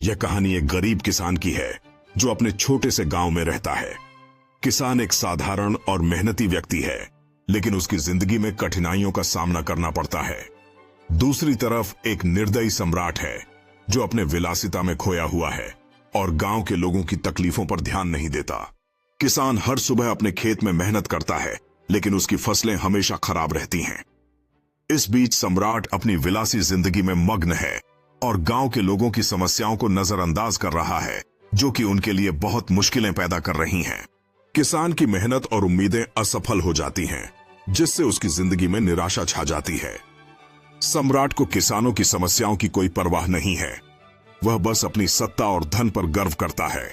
यह कहानी एक गरीब किसान की है जो अपने छोटे से गांव में रहता है। किसान एक साधारण और मेहनती व्यक्ति है, लेकिन उसकी जिंदगी में कठिनाइयों का सामना करना पड़ता है। दूसरी तरफ एक निर्दयी सम्राट है जो अपने विलासिता में खोया हुआ है और गांव के लोगों की तकलीफों पर ध्यान नहीं देता। किसान हर सुबह अपने खेत में मेहनत करता है, लेकिन उसकी फसलें हमेशा खराब रहती हैं। इस बीच सम्राट अपनी विलासी जिंदगी में मग्न है और गांव के लोगों की समस्याओं को नजरअंदाज कर रहा है, जो कि उनके लिए बहुत मुश्किलें पैदा कर रही हैं। किसान की मेहनत और उम्मीदें असफल हो जाती हैं, जिससे उसकी जिंदगी में निराशा छा जाती है। सम्राट को किसानों की समस्याओं की कोई परवाह नहीं है। वह बस अपनी सत्ता और धन पर गर्व करता है।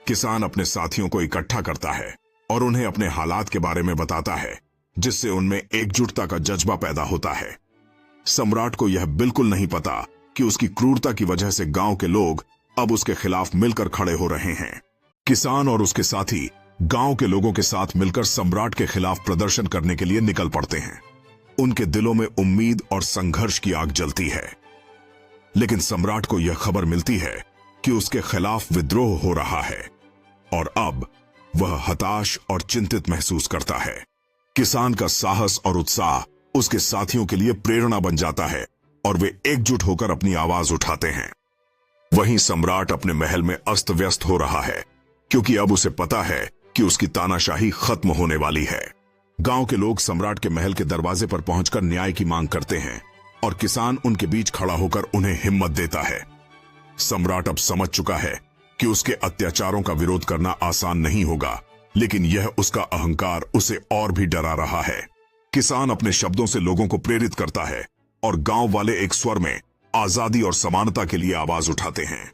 किसान अपने साथियों को इकट्ठा करता है और उन्हें अपने हालात के बारे में बताता है, जिससे उनमें एकजुटता का जज्बा पैदा होता है। सम्राट को यह बिल्कुल नहीं पता कि उसकी क्रूरता की वजह से गांव के लोग अब उसके खिलाफ मिलकर खड़े हो रहे हैं। किसान और उसके साथी गांव के लोगों के साथ मिलकर सम्राट के खिलाफ प्रदर्शन करने के लिए निकल पड़ते हैं। उनके दिलों में उम्मीद और संघर्ष की आग जलती है। लेकिन सम्राट को यह खबर मिलती है कि उसके खिलाफ विद्रोह हो रहा है और अब वह हताश और चिंतित महसूस करता है। किसान का साहस और उत्साह उसके साथियों के लिए प्रेरणा बन जाता है और वे एकजुट होकर अपनी आवाज उठाते हैं। वहीं सम्राट अपने महल में अस्त व्यस्त हो रहा है, क्योंकि अब उसे पता है कि उसकी तानाशाही खत्म होने वाली है। गांव के लोग सम्राट के महल के दरवाजे पर पहुंचकर न्याय की मांग करते हैं और किसान उनके बीच खड़ा होकर उन्हें हिम्मत देता है। सम्राट अब समझ चुका है कि उसके अत्याचारों का विरोध करना आसान नहीं होगा, लेकिन यह उसका अहंकार उसे और भी डरा रहा है। किसान अपने शब्दों से लोगों को प्रेरित करता है और गांव वाले एक स्वर में आजादी और समानता के लिए आवाज उठाते हैं।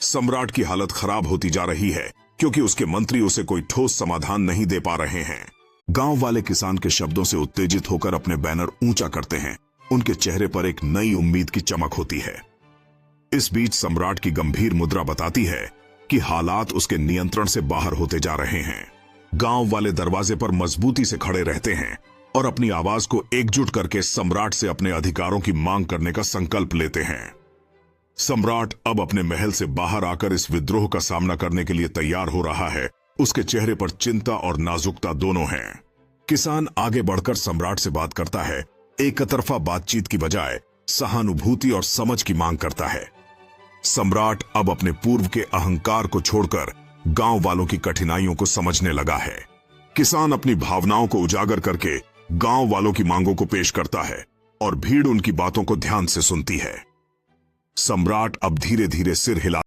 सम्राट की हालत खराब होती जा रही है, क्योंकि उसके मंत्री उसे कोई ठोस समाधान नहीं दे पा रहे हैं। गांव वाले किसान के शब्दों से उत्तेजित होकर अपने बैनर ऊंचा करते हैं। उनके चेहरे पर एक नई उम्मीद की चमक होती है। इस बीच सम्राट की गंभीर मुद्रा बताती है कि हालात उसके नियंत्रण से बाहर होते जा रहे हैं। गांव वाले दरवाजे पर मजबूती से खड़े रहते हैं और अपनी आवाज को एकजुट करके सम्राट से अपने अधिकारों की मांग करने का संकल्प लेते हैं। सम्राट अब अपने महल से बाहर आकर इस विद्रोह का सामना करने के लिए तैयार हो रहा है। उसके चेहरे पर चिंता और नाजुकता दोनों हैं। किसान आगे बढ़कर सम्राट से बात करता है, एक तरफा बातचीत की बजाय सहानुभूति और समझ की मांग करता है। सम्राट अब अपने पूर्व के अहंकार को छोड़कर गांव वालों की कठिनाइयों को समझने लगा है। किसान अपनी भावनाओं को उजागर करके गांव वालों की मांगों को पेश करता है और भीड़ उनकी बातों को ध्यान से सुनती है। सम्राट अब धीरे धीरे सिर हिला